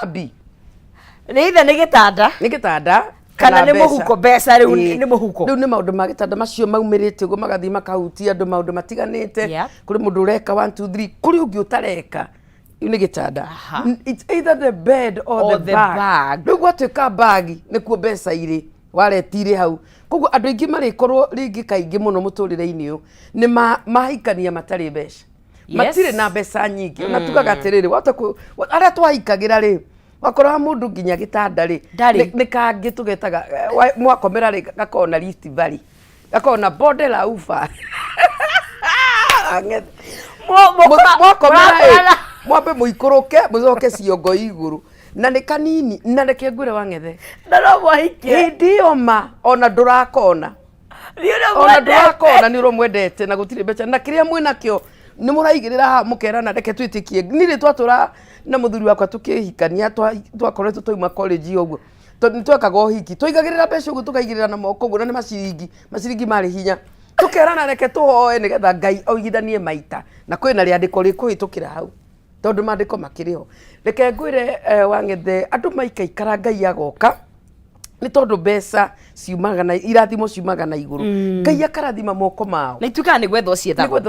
B Nĩ ithe nĩ gĩtanda kana nĩ mũhuko mbeca rĩu nĩ mũhuko rĩu nĩ maũndũ ma gĩtanda macio maumĩrĩte ũguo magathii makahutia andũ maũndũ matiganĩte kũrĩ mũndũ ũreka 1 2 3 kũrĩ ũngĩ ũtareka nĩ gĩtanda it's either the bed or the bag rĩu gwatuĩka bagi nĩkuo mbeca irĩ waretire hau koguo andũ aingĩ marĩkorwo rĩngĩ kaingĩ mũno mũtũrĩre-inĩ ũyũ nĩ mahikania matarĩ mbeca matirĩ na mbeca nyingĩ na tugaga atĩrĩrĩ arĩa twahikagĩra rĩ wakora mũndũ nginya gĩtanda rĩ nĩ kangĩ tũgetaga mwakomera rĩ gakona Rift Valley gakona bonde la ufa mwakomera rĩ mwambe mũikũrũke mũcoke ciongo igũrũ na nĩ kanini na reke ngwĩre Wang'ethe na no mwahikie ndioma ona ndũrakona nĩ ũromwendete na gũtirĩ mbeca na kĩrĩa mwĩnakĩo nĩ mũraigĩrĩra haha mũkerana reke twĩtĩkie nĩ twatũra na mũthuri wakwa tukĩhikania twakoretwo twauma college ũguo nĩ twekaga ũhiki twaigagĩrĩra mbeca ũguo tũkaigĩrĩra na moko ũguo na nĩ maciringi marĩ hinya tũkerana reke tũhoe nĩgetha Ngai oigithanie maita na kwĩna rĩandĩko rĩkũhĩtũkĩra hau tondũ maandĩko makĩrĩ ho reke ngwĩre Wang'ethe andũ maikaikara Ngai agoka nĩ tondũ mbeca ciumaga na irathimo ciumaga na igũrũ Ngai akarathima moko mao na ituĩkaga nĩ gwethwo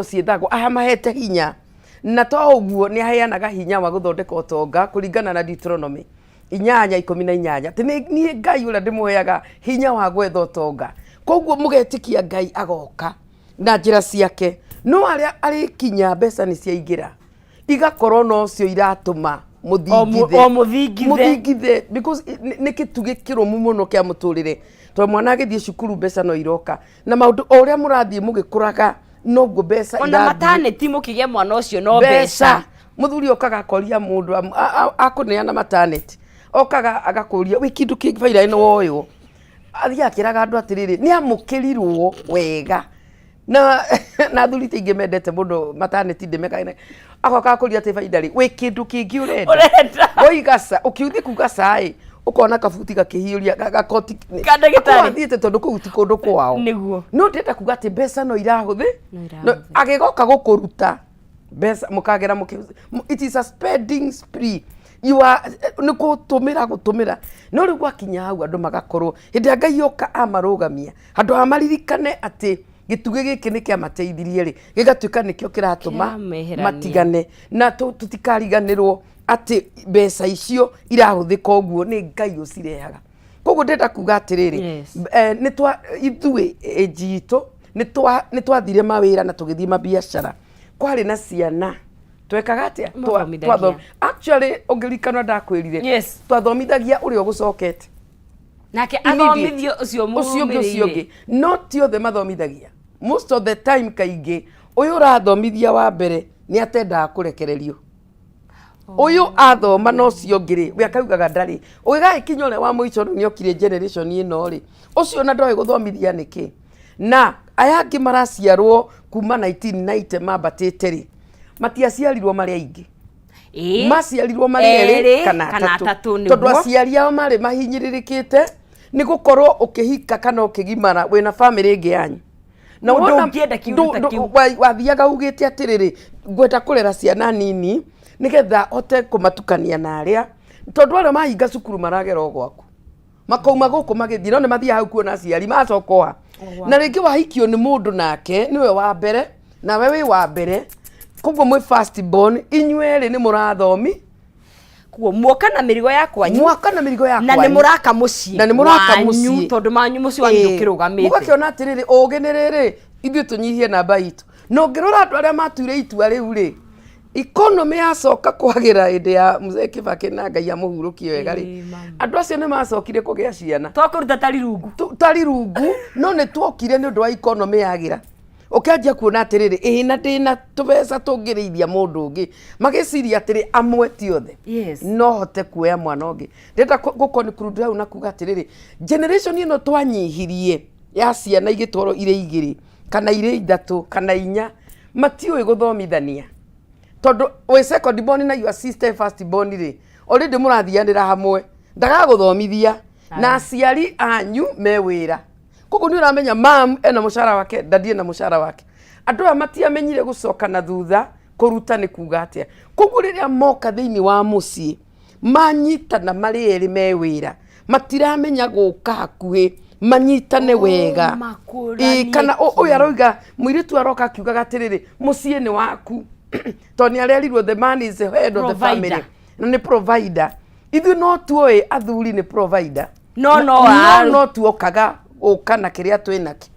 ciĩthagwo ahamahete hinya na to ũguo nĩ aheanaga hinya wa gũthondeka ũtonga kũringana na Deuteronomy 8:18 atĩ niĩ Ngai ũrĩa ndĩmũheaga hinya wa gwetha ũtonga koguo mũgetĩkia Ngai agoka na njĩra ciake no arĩa arĩkinya mbeca nĩ ciaingĩra igakorwo no cio iratũma mũthingithe because nĩ kĩtugĩ kĩrũmu mũno kĩa mũtũrĩre tondũ mwana agĩthiĩ cukuru mbeca no iroka na maũndũ o ũrĩa mũrathiĩ mũgĩkũraga noguo mbeca irathiĩ ona maternity mũkĩgĩa mwana ũcio no mbeca mũthuri okaga akoria mũndũ akũneana maternity okaga agakũria wĩ kĩndũ kĩngĩ baira ĩno woywo athiĩ akĩraga andũ atĩrĩrĩ nĩ amũkĩrirwo wega na thuri tingĩ mendete mũndũ maternity ndĩmekaga agoka akũria atĩ baida rĩ wĩ kĩndũ kĩngĩ ũrenda oigaca ũkiuthi kuga caĩ ukona kabuti gakihiuria gakoti kadagitari athiĩte tondũ kũu ti kũndũ kwao nĩguo no ndĩrenda kuga atĩ mbeca no irahuthi agĩgoka gũkũruta mbeca mũkagera it is a spending spree you are gũtũmĩra no rĩu gwakinya hau andũ magakorwo hĩndĩ Ngai yoka amarũgamia andũ amaririkane atĩ gĩtugĩ gĩkĩ nĩ kĩamateithirie rĩ gĩgatuĩka nĩkĩo kĩratũma matigane na tũtikariganĩrwo atĩ mbeca icio irahũthĩka ũguo nĩ Ngai ũcirehaga koguo ndĩrenda kuga atĩrĩrĩ ithuĩ ĩnjitũ nĩ twathire mawĩra na tũgĩthiĩ mabiacara kwarĩ na ciana twekaga atĩa actually ũngĩrikana ndakwĩrire twathomithagia ũrĩa ũgũcokete nake athomithio ũcio mũũmĩrĩire no ti othe mathomithagia most of the time kaingĩ ũyũ ũrathomithia wa mbere nĩ atendaga kũrekererio ũyũ athoma no cio ngĩrĩ we akaugaga ndarĩ ũgĩgagĩkinya ũrĩa wa mũico nĩ okire generation ĩno rĩ ũcio na ndoĩ gũthomithia nĩkĩ na aya angĩ maraciarwo kuma 1990 mambatĩte rĩ matiaciarirwo marĩ aingĩ maciarirwo marĩ erĩ kana atatũ tondũ aciari ao marĩ mahinyĩrĩrĩkĩte nĩ gũkorwo ũkĩhika kana ũkĩgimara wĩna family ĩngĩ yanyu na ũngĩenda kiuruta kiu wathiaga ugĩte atĩrĩrĩ ngwenda kũrera ciana nini nĩgetha hote kũmatukania na arĩa tondũ arĩa mahinga cukuru maragera o gwaku makauma gũkũ magĩthiĩ no nĩ mathiaga hau kuona aciari macokoa na rĩngĩ wahikio nĩ mũndũ nake nĩwe wa mbere nawe wĩ wa mbere koguo mwĩ first born inyuerĩ nĩ mũrathomi kuo muoka na mĩrigo yakwa na nĩ mũraka mũciĩ tondũ manyu mũciĩ wanyu ndũkĩrũgamĩte mũgakĩona atĩrĩrĩ ũgĩ nĩ rĩrĩ ithuĩ tũnyihie namba itũ no ngĩrora andũ arĩa matuire itua rĩu rĩ economy yacoka kwagĩra hĩndĩ ya Mzee Kibaki na Ngai amũhurũkie wega rĩ andũ acio nĩ macokire kũgĩa ciana twakũruta tari rungu no nĩ twokire nĩ ũndũ wa economy yagĩra ũkĩanjia kuona atĩrĩrĩ na ndĩna tũbeca tũngĩrĩithia mũndũ ũngĩ magĩciria atĩrĩ amwe ti othe no hote kuoya mwana ũngĩ ndĩrenda gũconclude hau na kuga atĩrĩrĩ generation ĩno twanyihirie ya ciana igĩtwarwo irĩ igĩrĩ kana irĩ ithatũ kana inya matiũĩ gũthomithania tondũ wĩ second born na your sister first born rĩ already mũrathianĩra hamwe ndagagũthomithia na aciari anyu me wĩra koguo nĩ ũramenya mam ena mũcara wake daddy ena mũcara wake andũ aya matiamenyire gũcoka na thutha kũruta nĩ kuga atĩa koguo rĩrĩa moka thĩinĩ wa mũciĩ manyitana marĩ erĩ me wĩra matiramenya gũka hakuhĩ manyitane wega kana ũyũ aroiga mũirĩtu aroka akiugaga atĩrĩrĩ mũciĩ nĩ waku tondũ nĩ arerirwo the man is the head of the family na nĩ provider ithuĩ no tuoĩ athuri nĩ provider no tuokaga gũka na kĩrĩa twĩnakĩ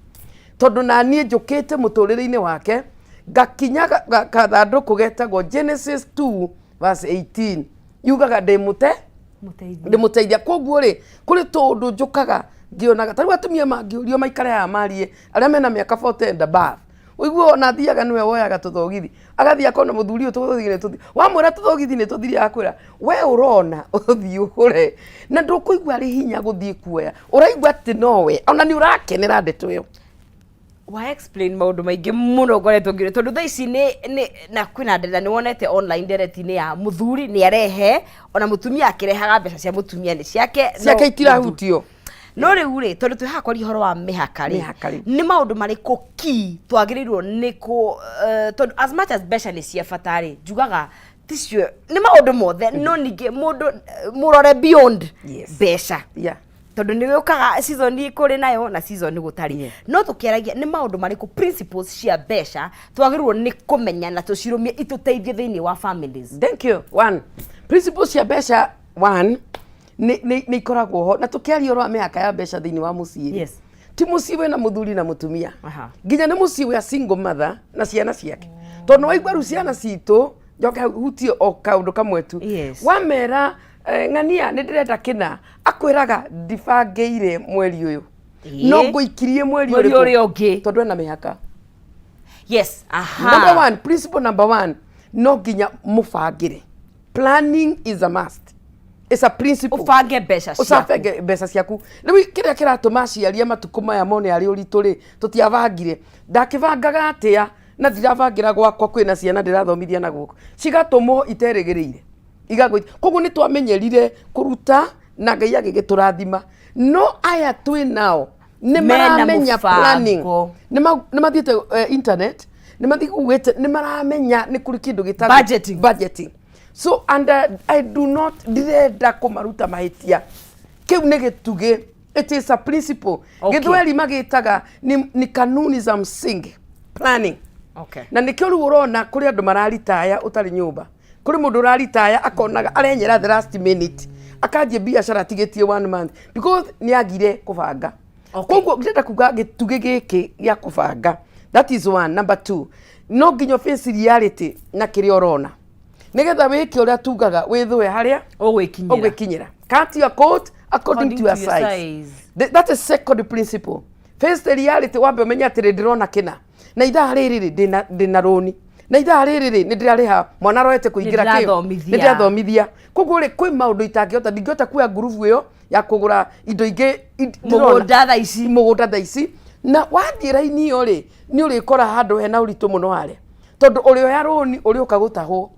tondũ na niĩ njũkĩte mũtũrĩre-inĩ wake gakinya kathandũkũ getagwo Genesis 2:18 yugaga ndĩmũteithia koguo rĩ kũrĩ tũndũ njũkaga ngĩonaga tarĩu atumia mangĩũrio maikare haha marie arĩa mena mĩaka 40 and above ũiguo ona thiaga nĩwe woyaga tũthogithi agathiĩ akona mũthuri ũyũ tũthogithi nĩ tũthiri wamwĩra tũthogithi nĩ tũthiri akwĩra we ũrona ũthiĩ ũgũre na ndũkũigua arĩ hinya gũthiĩ kuoya ũraigua atĩ nowe ona nĩ ũrakenera ndeto ĩyo wa explain maundu maingi muno ngoretwo ngire tondu thaa ici na kwina ndenda ni wonete online direct-inĩ ya muthuri ni arehe ona mutumia akirehaga mbeca cia mutumia ni ciake itirahutio no riu ri tondu twihakori horo wa mihaka ni maundu mariku ki twagirirwo ni ku tondu as much as mbeca ni cia fatari njugaga ticio ni maundu mothe no ningi mundu murore beyond mbeca tondu ni ukaga season kuri nayo na season gutari no tukiaragia ni maundu mariku principles cia mbeca twagirirwo ni kumenya na tucirumie ituteithie thiini wa families. Thank you. One, principles cia mbeca ni ikoragwo ho na tukiaria ro mihaka ya mbeca thiini wa mucii ti mucii wena muthuri na mutumia nginya ni mucii wa single mother na ciana ciake tondu waigua ru ciana citu njoke hutio o kaundu kamwe tu wamera ng'ania nĩ ndĩrenda kĩna akwĩraga ndibangĩire mweri ũyũ no ngũikirie mweri ũrĩa ũngĩ tondũ ena mĩhaka principle number one no nginya mũbangĩre planning is a must. It's a principle. Ufange mbeca ciaku rĩu kĩrĩa kĩratũma aciaria matukũ maya mone arĩ ũritũ rĩ tũtiabangire ndakĩbangaga atĩa na ndirabangira gwakwa kwĩna ciana ndĩrathomithia na guoko cigatũmwo iterĩgĩrĩire koguo nĩ twamenyerire kũruta na Ngai agĩgĩtũrathima no aya twĩ nao nĩ maramenya planning nĩ mathiĩte internet nĩ mathiguĩte nĩ maramenya nĩ kũrĩ kĩndũ gĩtagwo budgeting so and I do not direnda kũmaruta mahĩtia kĩu nĩ gĩtugĩ it is a principle gĩthweri magĩtaga ni kanuni za msingi planning na nĩkĩo rĩu ũrona kũrĩ andũ mararitaya ũtarĩ nyũmba kuri mundu raritaya akonaga arenyera the last minute akanjie biashara tigetie 1 month because ni agire kubanga koguo ndenda kuga gituge giki ya kubanga that is one. Number 2 no nginyo face reality na kiri orona nigetha wiki uria tugaga withwe haria ogwikinyira cut your coat according to your size. That is second principle. Face the reality wambe menya atiri ndirona kina na ithaa riri ndina roni na ithaa rĩrĩ nĩ ndĩrarĩha mwana roete kũingĩra kĩo nĩ ndĩrathomithia koguo rĩ kwĩ maũndũ itangĩhota ndingĩhota kuoya ngurubu ĩyo ya kũgũra indo ingĩ mũgũnda thaa ici na wathiĩ raini ĩyo rĩ nĩ ũrĩkora handũ hena ũritũ mũno harĩa tondũ ũrĩ oya rũni ũrĩũka gũtahwo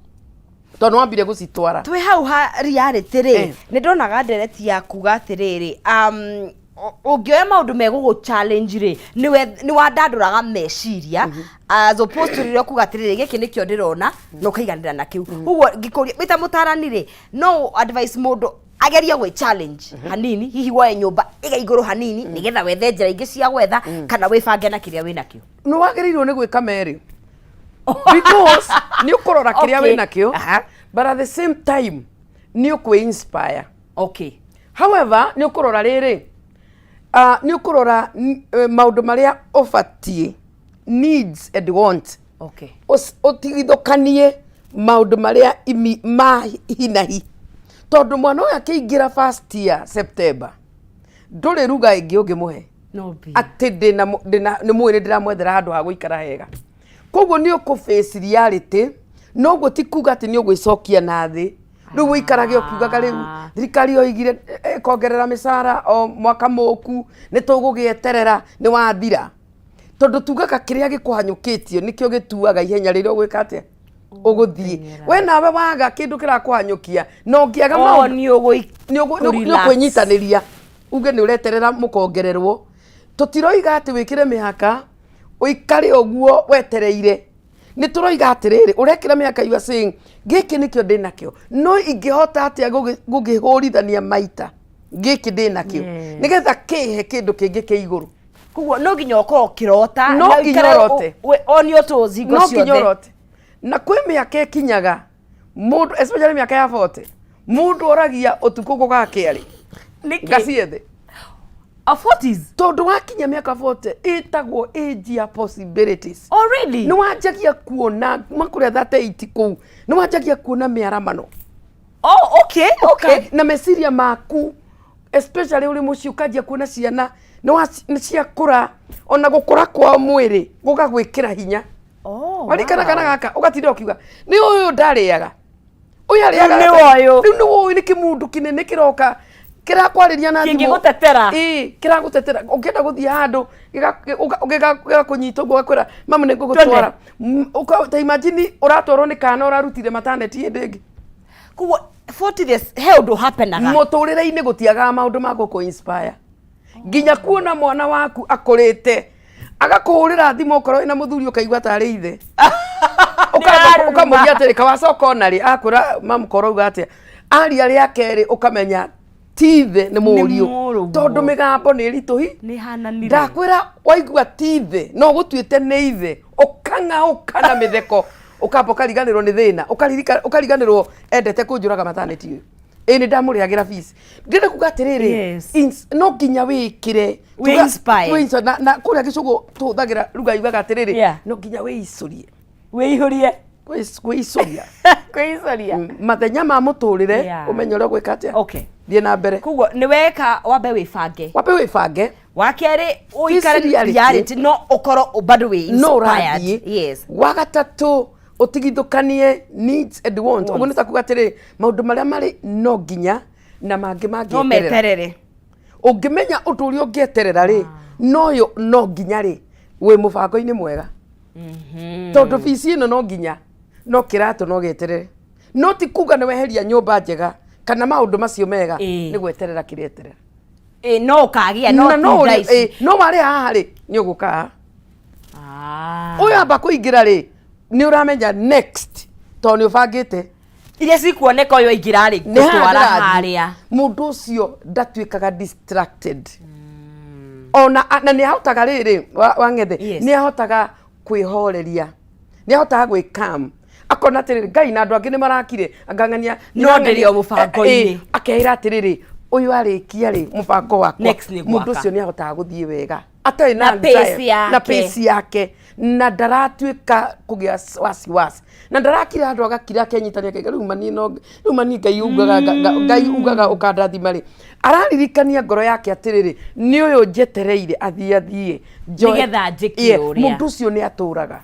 tondũ wambire gũcitwara twĩ hau ha reality rĩ nĩ ndonaga ndereti ya kuga atĩrĩrĩ ũngĩoya maũndũ megũgũ challenge rĩ nĩ wandandũraga meciria as opposed to rĩrĩa kuga atĩrĩrĩ gĩkĩ nĩkĩo ndĩrona no kaiganĩra na kĩu ũguo ngĩkũria wĩta mũtarani rĩ no advice mũndũ ageria gwĩ challenge hanini hihi woe nyũmba ĩga igũrũ hanini nĩgetha wethe njĩra ingĩ cia gwetha kana wĩbange na kĩrĩa wĩnakĩo nĩ wagĩrĩirwo nĩ gwĩka merĩ because nĩ ũkũrora kĩrĩa wĩnakĩo but at the same time nĩ ũkwĩ inspire however nĩ ũkũrora rĩrĩ nĩ ũkũrora maũndũ marĩa ũbatiĩ needs and want ũtigithũkanie maũndũ marĩa ma hinahi tondũ mwana ũyũ akĩingĩra first year September ndũrĩ ruga ĩngĩ ũngĩmũhe atĩ nĩ mwĩrĩ ndĩramwethera handũ ha gũikara hega koguo nĩ ũkũ-face reality noguo ti kuga atĩ nĩ ũgwĩcokia na thĩ rĩu wĩikarage ũkiugaga rĩu thirikari yoigire ĩkongerera mĩcara o mwaka mũku nĩ tũgũgĩeterera nĩ wathira tondũ tugaga kĩrĩa gĩkũhanyũkĩtio nĩkĩo gĩtuaga ihenya rĩrĩa ũgwĩka ũgũthiĩ we nawe waga kĩndũ kĩrakũhanyũkia no ngĩaga maũndũ nĩ ũkwĩnyitanĩria uge nĩ ũreterera mũkongererwo tũtiroiga atĩ wĩkĩre mĩhaka ũikare ũguo wetereire nĩ tũroiga atĩrĩrĩ ũrekĩra mĩaka you are saying gĩkĩ nĩkĩo ndĩ nakĩo no ingĩhota atĩa gũgĩhũrithania maita gĩkĩ ndĩ nakĩo nĩgetha kĩhe kĩndũ kĩngĩ kĩ igũrũ kuguo no nginya ũkorwo ũkĩrota no nginya ũrote onio tũzingo ciothe no nginya ũrote na kwĩ mĩaka ĩkinyaga mũndũ especially mĩaka ya 40 mũndũ oragia ũtukũ gũgakĩarĩ ngaciethe a 40s tondu wakinya miaka 40 itagwo age ya possibilities already ni wanjagia kuona makuria 38 kuu ni wanjagia kuona miaramano okay na meciria maku especially uri muci ukajia kuona ciana ni ciakura ona gukura kwa mwiri gugagwikira hinya walikana kana gaka ugatinda ukiuga ni uyu ndariaga uyu ariaga ni uyu ni uyu ni kimundu kinene kiroka kira kwariria na thimo gũtetera kira gũtetera ũngĩenda gũthiĩ handũ gĩgakunyita ũguo gakwĩra mamu nĩ ngũgũtwara ta imagine ũratwarwo nĩ kana ũrarutire maternity hĩndĩ ĩngĩ kuguo 40 years he ũndũ hapenaga mũtũrĩre-inĩ gũtiagaga maũndũ ma gũkũ inspire nginya kuona mwana waku akũrĩte agakũhũrĩra thimũ ũkorwo ĩna mũthuri ũkaigua tarĩ ithe ũkamũria atĩrĩ kawacoka onarĩ akwĩra mamu korauga atĩa aria rĩa kerĩ ũkamenya tithe nĩ mũriũ tondu migambo nĩ rituhi nĩ hananire ndakwĩra waigua tithe no gũtuĩte nĩ ithe ũkang'aũka na mĩtheko ũkamba ũkariganĩrwo nĩ thĩna ũkariganĩrwo endete kũnjũraga maternity ũyũ nĩ ndamũrĩagĩra fees ndĩrenda kuga atĩrĩrĩ no nginya wĩkĩre na kũrĩa gĩcũgũ tũhũthagĩra ruga yugaga atĩrĩrĩ no nginya wĩicũrie kwĩicũria mathenya ma mũtũrĩre ũmenye ũrĩa gwĩka atĩa thiĩ na mbere kuguo nĩ weka wambe wĩbange wa kerĩ ũikare reality no ũkorwo bado wĩ inspired yes wa gatatũ ũtigithũkanie needs and wants ũguo nĩ ta kuga atĩrĩrĩ maũndũ marĩa marĩ no nginya na mangĩ mangĩeterera ũngĩmenya ũndũ ũrĩa ũngĩeterera rĩ noyo no nginya rĩ wĩ mũbango-inĩ mwega tondu bici ĩno no nginya no kĩratũ no gĩeterere no ti kuga nĩ weheria nyũmba njega kana maũndũ macio mega nĩ gweterera kĩrĩeterera no ũkagĩa no marĩ haha rĩ nĩ ũgũka ũyũ amba kũingĩra rĩ nĩ ũramenya next tondũ nĩ ũbangĩte iria cikuoneka ũyũ aingĩra rĩ gũtwara harĩa mũndũ ũcio ndatuĩkaga distracted ona na nĩ ahotaga rĩrĩ wang'ethe nĩ ahotaga kwĩhoreria nĩ ahotaga gwĩcalm akona atĩrĩrĩ Ngai na andũ angĩ nĩ marakire angang'ania no ndĩrĩ o mũbango-inĩ akeĩra atĩrĩrĩ ũyũ arĩkia rĩ mũbango wakwa mũndũ ũcio nĩ ahotaga gũthiĩ wega atarĩ na pace yake na ndaratuĩka kũgĩa wasiwasi na ndarakira andũ agakira kenyitania kaiga rĩu mani Ngai ugaga ũkandathima rĩ araririkania ngoro yake atĩrĩrĩ nĩ ũyũ njetereire athiĩ nĩgetha njĩkie ũrĩa mũndũ ũcio nĩ atũraga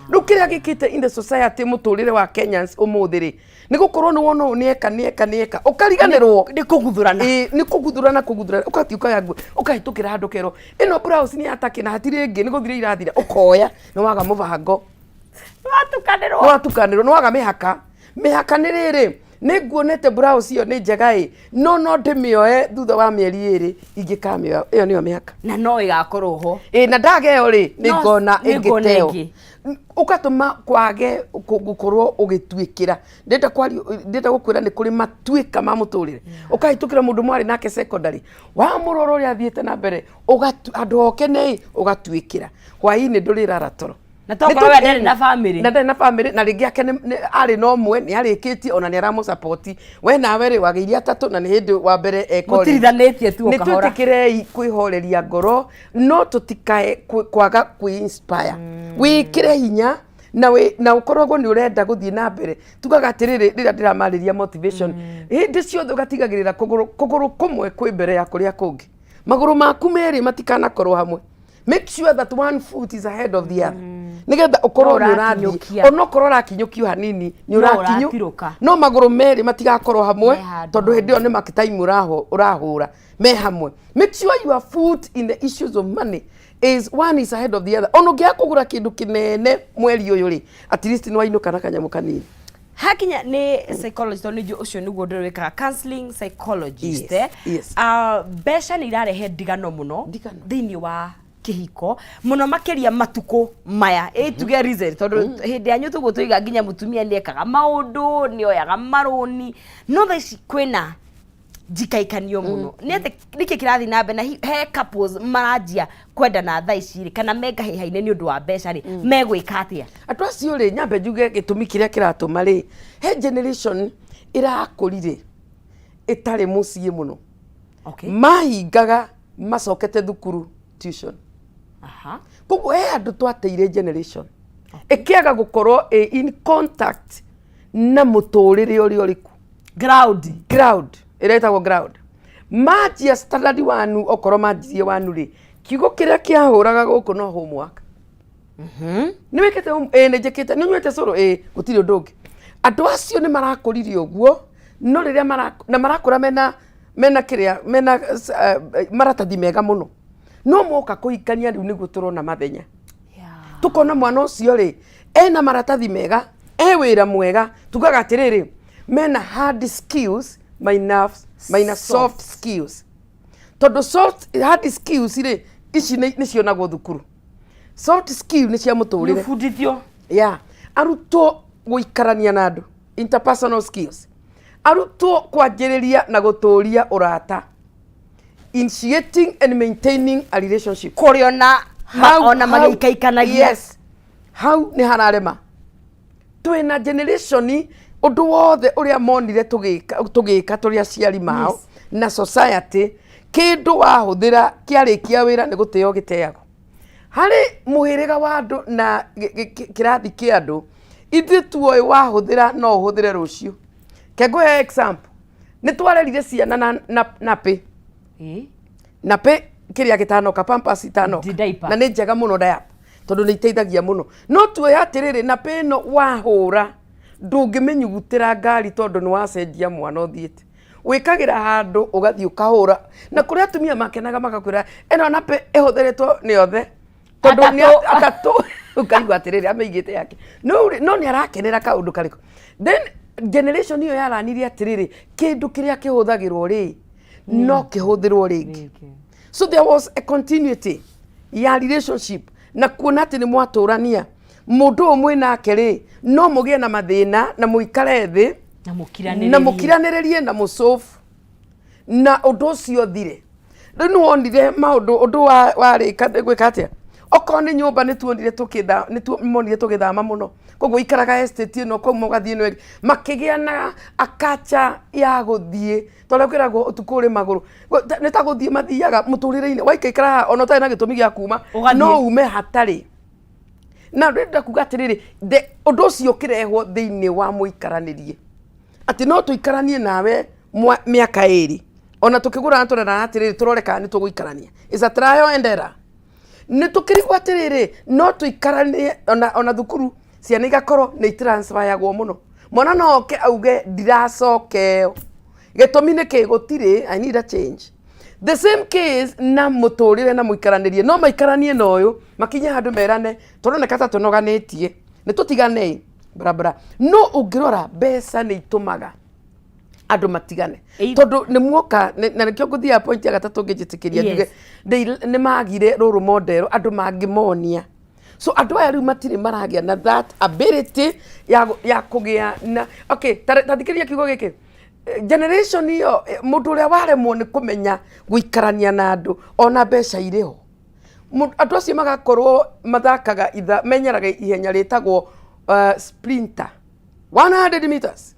rĩu kĩrĩa gĩkĩte in the society mũtũrĩre wa Kenyans ũmũthĩ rĩ nĩ gũkorwo nĩ wona nĩ eka ũkariganĩrwo nĩ kũguthũrana ũkatiũka yangu ũkahĩtũkĩra handũ kero ĩno blouse nĩ yatakĩ na hatirĩ ĩngĩ nĩ gũthira irathira ũkoya nĩ waga mũbango nĩ watukanĩrwo nĩ waga mĩhaka nĩ rĩrĩ nĩ nguonete blouse ĩyo nĩ njega no ndĩmĩoe thutha wa mĩeri 2 ingĩkamĩoya ĩyo nĩyo mĩhaka na no ĩgakorwo ho na ndageo rĩ nĩ ngona ĩngĩteo ukatuma kwage gukorwo ugituikira ndenda gukwira ni kuri matuika ma muturire ukaitukira mundu mwari nake secondary wa muroro uri athiete na mbere andu oke nei ugatuikira hwaini ndurira ratoro na tokoro we ndari na family na ringi ake ari no mwe ni arikitie ona ni aramu support we nawe ri wageiri atatu na ni hindi wa mbere ekori mutirithanetie tu ukahora ni tutikirei kwihoreria ngoro no tutikae kwaga kuinspire wikire hinya na ukoragwo ni urenda guthii na mbere tugaga atiriri rira ndiramariria motivation hindi ciothe ugatigagirira kuguru kumwe kwi mbere ya kuria kungi maguru maku meri matikana korwo hamwe make sure that one foot is ahead of the other nigetha ukorwo ni urathi ono korwo rakinyukio hanini ni urakinyu no maguru meri matigakorwo hamwe tondu hindi yo ni makitime urahura me hamwe make sure your foot in the issues of money is one is ahead of the other ono gya kugura kindu kinene mweri uyu ri at least ni wainuka na kanyamu kanini hakinya ni psychologist oni ucio niguo ndoreka counseling psychologist yes. Besha ni irarehe ndigano muno thiini wa kihiko muno makeria matuko maya tuge reason tondu hindi anyu tugo tuiga nginya mutumia ni ekaga maundu ni oyaga maruni no thaici kwina jikaikanio muno ni ate niki kirathi na mbe na he couples maranjia kwenda na thaici kana mega hihaine ni undu wa mbeca ri megwika atia andu acio ri nyambe njuge gitumi kiria kiratuma ri he generation irakurire itari mucii muno mahingaga macokete thukuru tuition koguo he andu twateire generation ikiaga gukorwo in contact na muturire uri uriku ground iretagwo ground majia standard wanu okorwo majie wanu ri kigo kiria kiahuraga guku no homework ni wekete ni njikite ni nywete coro gutiri ndungi andu acio ni marakuririe uguo no riria marakura mena kiria mena maratathi mega muno no moka kuikania riu niguo turona mathenya tukona mwana ucio ri ena maratathi mega wira mwega tugaga atiriri mena hard skills mina soft skills tondu hard skills ri ici ni cionagwo thukuru soft skill ni cia muturire fundithio arutwo guikarania na andu interpersonal skills arutwo kwanjiriria na guturia urata initiating and maintaining a relationship kuriona ona magikaikanagia how ni hararema twina generation undu wothe uria monire tugika turi aciari mao na society kindu wahuthira kiarikia wira ni guteo giteago hari muhiriga wa andu na kirathi kia andu ithi tuoy wahuthira no uhuthire rucio kegwe example ni twarerire ciana nape nape kiria gitanoka pampers itanoka na ni njega muno diaper tondu ni iteithagia muno no tuoy atiriri nape no wahura ndungimenyugutira ngari tondu ni wacenjia mwana uthiete wikagira handu ugathi ukahura na kuria atumia makenaga makakwira eno nape ihuthiritwo ni othe tondu ni atatu ukaigwa atiriri ameigite yake no ni arakenera kaundu kariko then generation iyo yaranirie atiriri kindu kiria kihuthagirwo ri no kihuthirwo ringi so there was a continuity ya relationship na kuona ati ni mwaturania mundu umwe nake ri no mugie na mathina na muikare thi na mukiranirerie na musofu na undu ucio thire riu wonire maundu undu wari gwika atia okorwo ni nyumba ni tuonire monire tugithama muno koguo ikaraga estate no kwa mugathie no makigia na akacha ya guthie tondu kwiragwo utukuri maguru ni ta guthie mathiaga muturire-ini waikaikara ona tari na gitumi gia kuma no ume hatari na ndenda kuga atiriri undu ucio kirehwo thiini wa muikaranirie ati no tuikaranie nawe miaka iri ona tukigura turera atiriri turoreka ni tuguikarania is a trial and error ni tukirigwa atiriri no tuikaranie ona thukuru ciana igakorwo ni transfer yagwo muno mwana no ke auge ndiracokeo gitumi ni kigutire I need a change the same case na muturire na muikaranirie no maikaranie no uyu makinya handu merane turoneka ta tunoganitie ni tutigane barabara no ungirora mbeca ni itumaga andu matigane tondu ni muoka na nikyo guthia point ya gatatu ngijitikiria nduge ni magire ruru model andu mangimonia so andu aya riu matiri maragia na that ability ya kugia na okay tathikiria kiugo giki generation iyo mundu uria waremwo ni kumenya guikarania na andu ona mbeca iriho andu acio magakorwo mathakaga menyeraga ihenya ritagwo sprinter 100 meters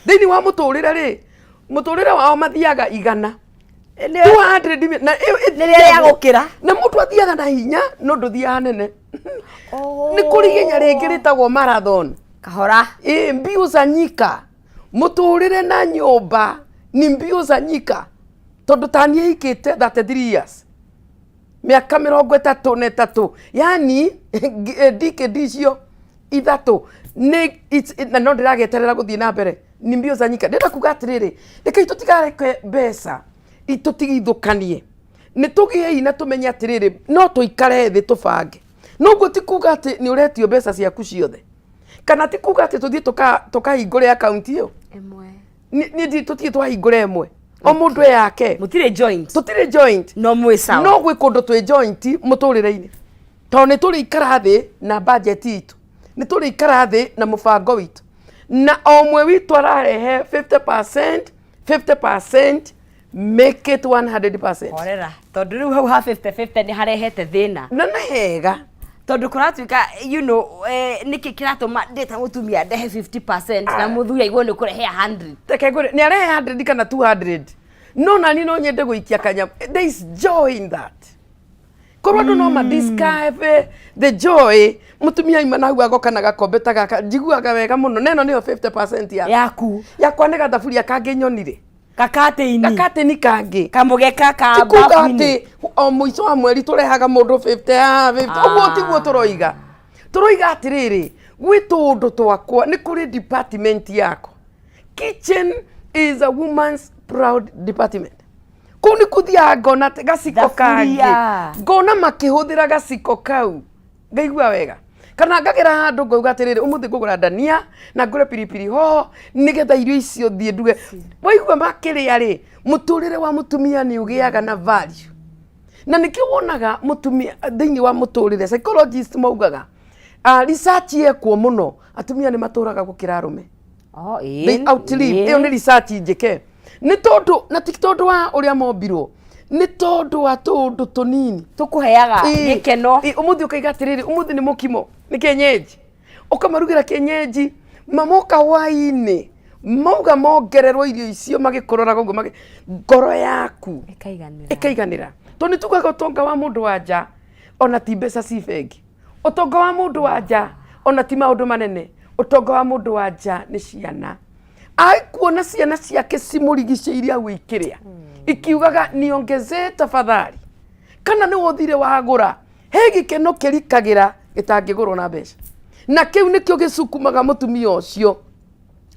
thini wa muturire ri muturire wao mathiaga 100 200 na niria gukira na mundu athiaga na hinya no nduthiaga nene ni kurigenya ringi ritagwo marathon kahora mbio za nyika muturire na nyumba ni mbio za nyika tondu tanie ikite 33 years miaka 33 yani decade cio ithatu ni na no ndirageterera guthie na mbere ni mbio za nyika ndenda kuga atiriri reke tutigareke mbeca itutigithukanie ni tugie ina tumenye atiriri no tuikare thi tubange no guti kuga ati ni uretio mbeca ciaku ciothe kana ti kuga ati tuthie tukahingure account iyo emwe ni tuthie twahingure emwe o mundu yake mutire joint tutire joint no mwe sawa no gwe kundu twi joint muturire-ini to ni turi ikara thi na budget itu ni turi ikara thi na mubango witu na omwe witu ararehe 50% make it 100%. Orera tondu riu hau ha 50-50 ni harehete thina na na hega tondu kuratuika niki kiratuma ndeta mutumia ndehe 50% na muthuri aigwo ni kurehe 100 teke ngure ni arehe 100 kana 200 no nani no nyende guikia kanyam. There is joy in that. Korwa no ma discover the joy mutumia ima na huago kana gakombe ta gaka njiguaga wega muno neno niyo 50% yaku yakwa ni gathaburia kange nyonire kakate ni kange kamugeka ka babu o muico wa mweri turehaga mundu 50 oguo tiguo turoiga atiriri gwitundu twakwa ni kuri department yako. Kitchen is a woman's proud department. Kuni kuthia ngona gaciko kangi ngona makihuthira gaciko kau ngaigua wega kana ngagera handu ngauga atiriri umuthi ngugura dania na ngure piripiri ho nigetha irio icio thie nduge waigua makiria ri muturire wa mutumia ni ugiaga na value na nikio wonaga mutumia thiini wa muturire psychologist maugaga research yekwo muno atumia ni maturaga gukira arume. They outlive. Iyo ni research njike ni tondu na tiktondu wa uria mombirwo ni tondu wa tundu tunini tukuheaga gikeno umuthi ukaiga atiriri umuthi ni mukimo ni kienyeji ukamarugira kienyeji mamoka waini mauga mongererwo irio icio magikorora gugu ngoro yaku ikaiganira to ni tugaga utonga wa mundu wanja ona ti mbeca ci bengi utonga wa mundu wanja ona ti maundu manene utonga wa mundu wanja ni ciana kuona ciana ciake cimurigicĩirie gwikiria ikiugaga niongeze tafadhali kana ni wothire wagura he gikeno kirikagira gitangigurwo na mbeca na kiu nikio gicukumaga mutumia ucio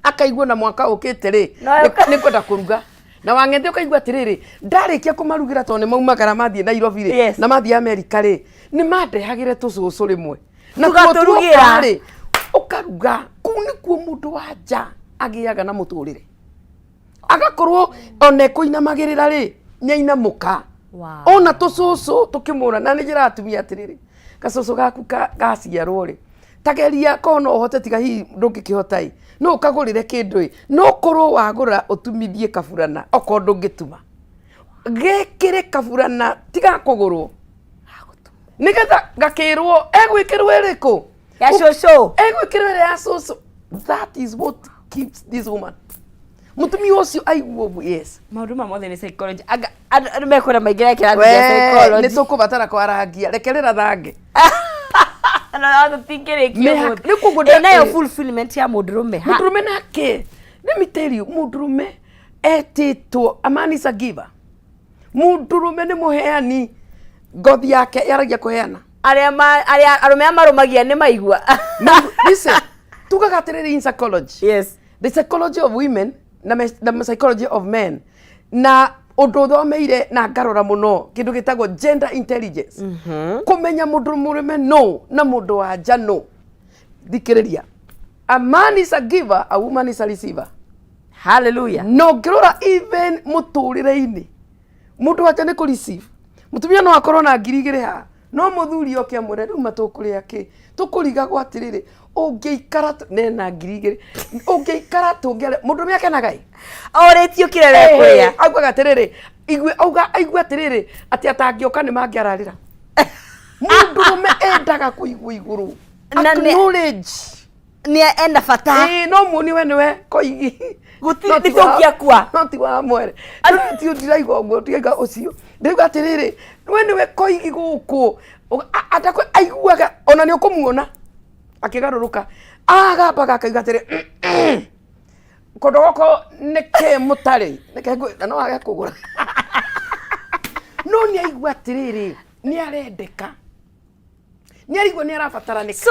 akaigua na mwaka ukite ri ni kwenda kuruga na wang'ethe ukaigua atiriri ndarikia kumarugira to ni maumagara mathie Nairobi ri na mathie America ri ni mandehagire tucucu rimwe na tugaturugira ri ukaruga kuni kuo mundu wanja agiaga na muturire agakorwo one kuinamagirira ri nyainamuka ona tucucu tukimura na ni njira atumia atiriri gacucu gaku gaciarwo ri tageria kono hote tiga hi ndungikihotai no ukagurire kindu no korwo wagura utumithie kaburana oko ndungituma gekire kaburana tiga kugurwo nigetha gakirwo egwikirwo iriku ya cucu egwikirwo ya cucu. That is what keeps this woman. Mutumia ucio aiguo yes maundu mamothe ni psychology andu mekora maingira kirathi ya psychology ni tukubatara kwarangia rekerera thange na ndo tingirikia nayo fulfillment ya mundurume nake let me tell you mundurume etitwo a man is a giver. Mundurume ni muheani ngothi yake yaragia kuheana aria arume amarumagia ni maigua listen tugaga atiriri in psychology yes the psychology of women na the psychology of men na undu thomeire na ngarora muno kindu gitagwo gender intelligence kumenya mundu murume no na mundu wanja no thikiriria a man is a giver a woman is a receiver. Hallelujah. No ngirora even muturire-ini mundu wanja ni ku receive mutumia no akorwo na ngiri igiri ha no muthuri oke amwire riu matukuria ki tukuriga gwa atiriri ungiikara nena ngiri igiri ungiikara tungere mundu miake nagai oretio kirere kuria auga atiriri aigua atiriri ati atangioka ni mangiararira mundu me endaga kuigua iguru acknowledge ni enda fata no muni we niwe koigi gutitokia kwa noti wa mwere ti ndiraigua uguo tiga ucio ndiga atiriri we niwe koigi guku atako aiguaga ona ni ukumuona akigaruruka agamba akaiga atiriri kodoko neke mutari neke no age kugura no ni aigua atiriri ni arendeka ni arigwo ni arabatara ni so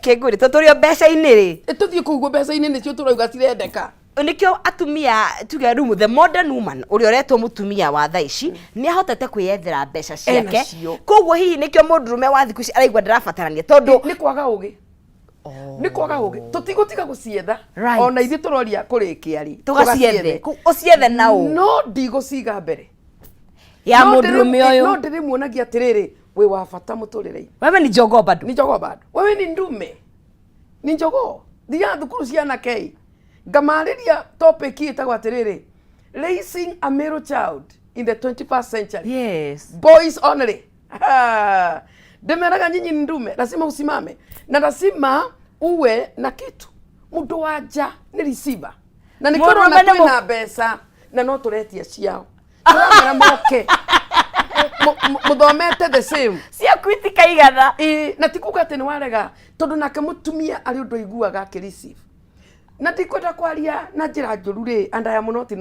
keguri tuturio mbeca iniri tuthie kuguo mbeca inini cio turauga tirendeka nikio atumia tuge rumu the modern woman uri oretwo mutumia wa thaici ni ahotete kwiyethera mbeca ciake koguo hihi nikio mundurume wa thiku araigwa ndirabatarania tondu ni kwaga ugi nä kwaga å gä tå tigå gucietha ona ithuä tå roria kå rä kä ari tugaciethe uciethe na u no ndigå ciga mbere ya må ndå mä å yå no ndä rä muonagia atä rä rä wä wa bata må tå rä re wewe ni jogoo bado wewe ni ndume ni njogoo thia thukuru ciana kei ngamarä ria topic ĩtagwo atä rä rä raising a male child in the 21st century. Yes. Boys only. Demeraga nyinyi ndume, lazima usimame. Na lazima uwe na kitu. Mundu waja ni receiver. Na nikoro na kwina pesa na no turetia ciao. Turamera moke. Muthomete the same. Cia kwitika igatha. Na tikuga ati ni warega tondu nake mutumia ari undu iguaga akireceive. Na ndikwenda kwaria na njira njuru ri and I am not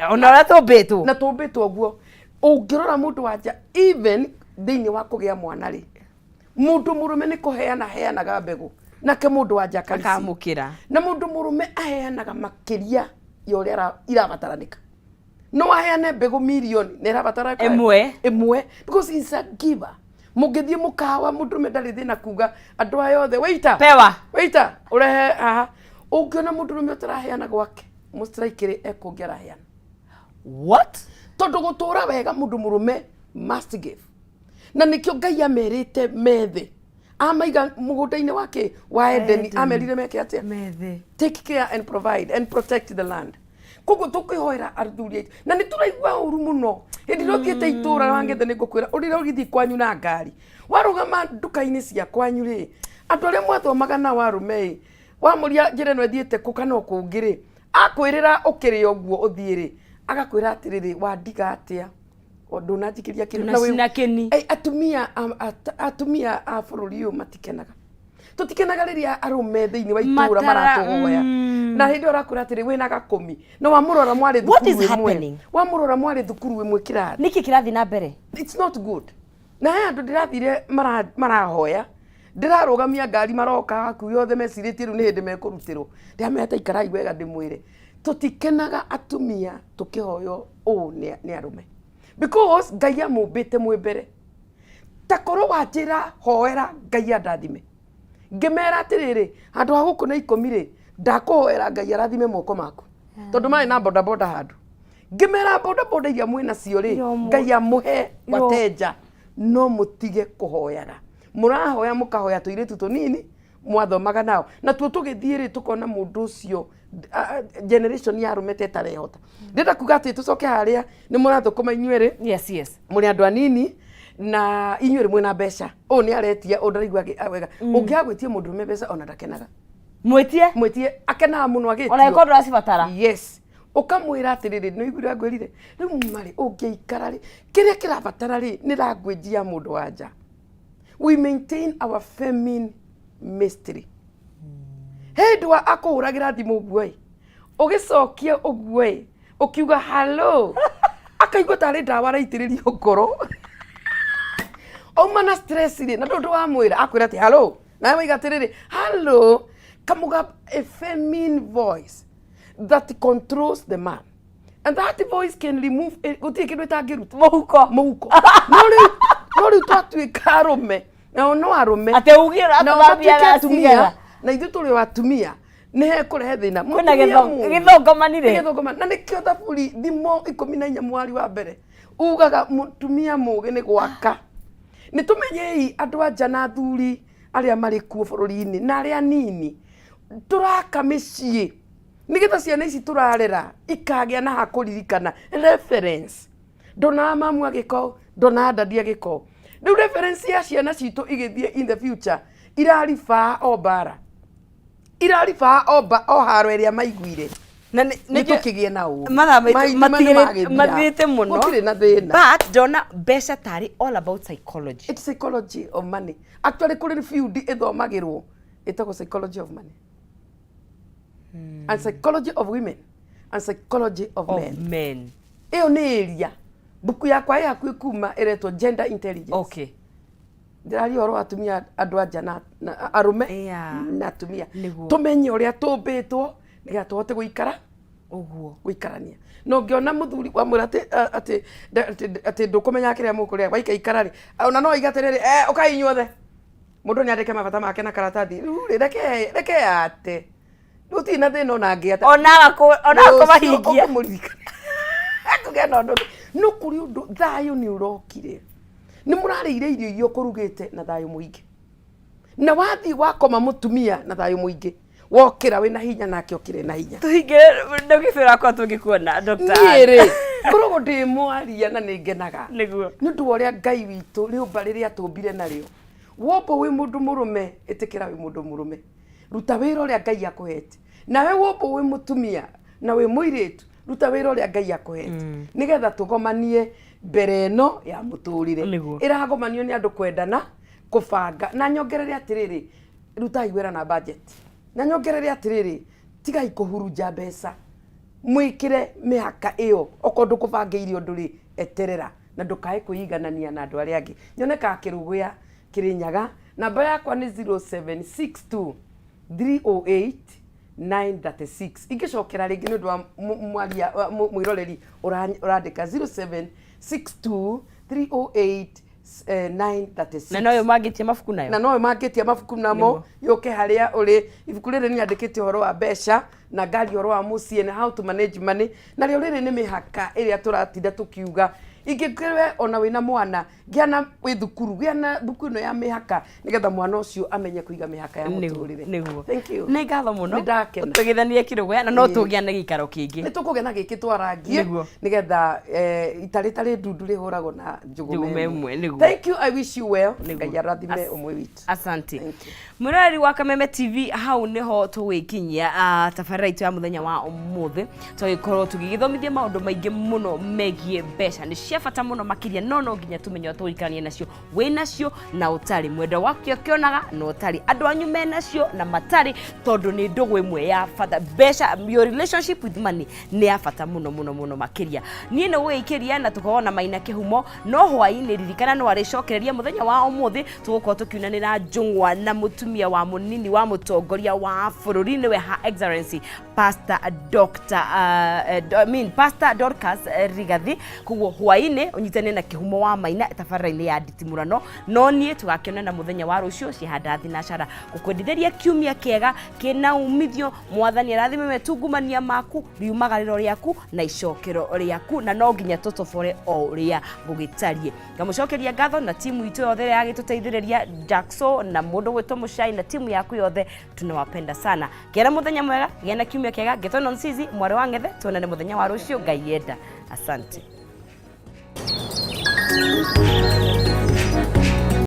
ona ra tumbitwo na tumbitwo guo ungirora mundu wanja even thiini wa kugia mwana ri mundu murume ni kuheanaga mbegu nake mundu wanja akamukira na mundu murume aheanaga makiria ya uria irabataranika no aheane mbegu milioni ne irabatara imwe because he is a giver mugithie mukawa mundu ndari thina kuga andu ayothe waiter urehe aha ungiona mundu rume utaraheana gwake mustraikire ekungera heana what tondu gutura wega mundu murume must give na nikio Ngai amerite methe amaiga mugunda-ini wake wa Edeni amerire meke atia methe take care and provide and protect the land koguo tukihoera athuri na ni turaigua uru muno hindi no thiete itura wangethe ni ngukwira urire ugithi kwanyu na ngari warugama nduka-ini cia kwanyu ri andu aria mwathomaga na warume wamuria njire no ethiete kukana okungiri akwirira ukiri oguo uthiri agakwira atiriri wandiga atia ondu najikiria kindu atumia a bururi uyu matikenaga tutikenaga riria arume thiini wa itura maratuhoya na hindi urakura atiri wina gakumi no wamurora mwari thukuru imwe wamurora mwari thukuru imwe kirathi niki kirathi na mbere it's not good na he andu ndirathire marahoya ndirarugamia ngari maroka aku yothe meciritie riu ni hindi mekurutirwo ndiameta ikarai wega ndimwire tutikenaga atumia tukihoyo ni arume because Ngai amumbite mwembere takoro wajira hoera Ngai andathime ngimera atiriri handu ha gukuna ikumi ri ndakuhoera Ngai arathime moko maku tondu mai na boda handu ngimera boda iria mwina cio ri Ngai amuhe wateja no mutige kuhoyaga murahoya mukahoya tuiritu tunini mwathomaga nao na tuo tugithiri tukona mundu ucio generation ya rumete tarehota ndenda kuga ati tucoke haria ni murathukuma inyuere yes muri andu anini na inyuere mwina mbeca o ni aretia ondaraigwa wega ungiagwitie mundu me mbeca ona ndakenaga mwetie akenaga muno agitio ona ikondo acibatara yes ukamwira atiriri no igura ngwirire riu mari ungiikara ri kiria kirabatara ri ni language ya mundu wanja we maintain our feminine mystery. Hedwa akuhuragira thimu guoi. Ugicokia uguoi. Ukiuga hello. Akaigua tari ndawa raitiririo ngoro. Oma na stress ri na ndu wa mwira akwira ati hello. Na we igatiriri hello. Kamuga a feminine voice that controls the man. And that voice can remove gutie kindu itangiruta muhuko. No ri twatuika arume. No arume ate ugira atabia atumia na ithu turi watumia ni he kurehe thina kuna githogomanire na nikio thaburi thimo 14 mwari wa mbere ugaga mutumia mugi ni gwaka ni tumenyei andu anja na thuri aria mari kuo bururi-ini na aria nini turaka micii nigetha ciana ici turarera ikagia na hakuririkana reference ndona mamu agiko ndona dadi agiko the reference ya ciana citu igithie in the future irarifa obara o haro iria maiguire na ni tukigie na u mathirite muno kire na thina but dona mbeca tari all about psychology. It's psychology of money actually kuri field ithomagirwo itako psychology of money and psychology of women and psychology of men iyo ni area buku yakwa ya kuma iretwo gender intelligence. Okay. Ndari oro atumia andu anja na arume na atumia tumenye uria tumbitwo niga tuhote guikara uguo guikarania no ngiona muthuri wa mwira ati ndukumenya kiria mukuria waika ikara ri ona no igatiriri ukai inyuothe mundu ni andike mabata make na karatathi reke ate rutina thina ona ngiata ona mahingia akugena ndo no kuri undu thayo ni urokire ni murarire irio iyo kurugite na thayo muingi na wathi wakoma mutumia na thayo muingi wokira wina hinya nake okire na hinya tuhingire ndogifira kwa tungikuona Dr. Niere kurogo ndi mwaria na ningenaga niguo ni ndu oria Ngai witu riumba riria atumbire nario wombo wi mundu murume itikira wi mundu murume ruta wira uria Ngai akuhete nawe wombo wi mutumia na wi muiritu ruta wira uria Ngai akuhete nigetha tugomanie mbere no ya muturire iragomanio ni andu kwendana kubanga na nyongerere atiriri rutai wira na budget na nyongerere atiriri tigai kuhuruja mbeca mwikire mihaka iyo okondu kubangire undu ri eterera na ndukae kuiganania na andu aria angi nyoneka kiruguya Kirinyaga namba yakwa ni 0762 308 936 ingicokera ringi ni undu wa mwaria mwiroreri urandika 0762 308 936 na noyo magitie mafuku nayo na noyo magitie mafuku namo yoke haria uri ibuku riri ni andikite horo wa besha na ngari horo wa mucie and how to manage money na rio riri ni mihaka iria turatinda tukiuga ingikirwe ona wina mwana giana wi thukuru giana thukuru ya mihaka nigetha mwana ucio amenye kuiga mihaka ya muturire niguo thank you ni ngatho muno ndakena tugithanie kirugo na no tugiane gikaro kingi ni tukugena giki twarangie nigetha itari ndundu ri huragwo na njugume imwe niguo thank you I wish you well ngai arathime umwe witu asante murari wa Kameme TV hau niho tuwikinyia tabarira itu ya muthenya wa umuthi tugikorwo tugigithomithia maundu maingi muno megie mbeca ni cia bata muno makiria no nginya tumenye tuikanie nacio we nacio na utari mwendo wakio kionaga no utari andu anyu me nacio na matari tondu ni ndugu imwe ya bata mbeca your relationship with money ni ya bata muno makiria nie no wikiria na tukona maina kihumo no hwaini ririkana no aricokereria muthenya wa umuthi tugukorwo tukiunanira njungwa na mutumia wa munini wa mutongoria wa bururi niwe Her Excellency Pastor Pastor Dorcas Rigathi kuguo hwaini unyitane na kihumo wa maina tabarira-ini ya nditimurano no nie tugakionana muthenya wa rucio cihanda thinacara gukwendithĩria kiumia kiega kina umithio mwathani arathime metungumania maku riumagariro riaku na icokero riaku na no nginya tutobore o uria gugitarie ngamucokeria ngatho na timu itu yothe ya gituteithĩrĩria Jackso na mundu gwitwo Muchai na timu yaku yothe tunawapenda sana kera muthenya mwega gena kiumia kiega Getono Nsizi mwari wa Ngethe tuonane muthenya wa rucio Ngai yenda asante.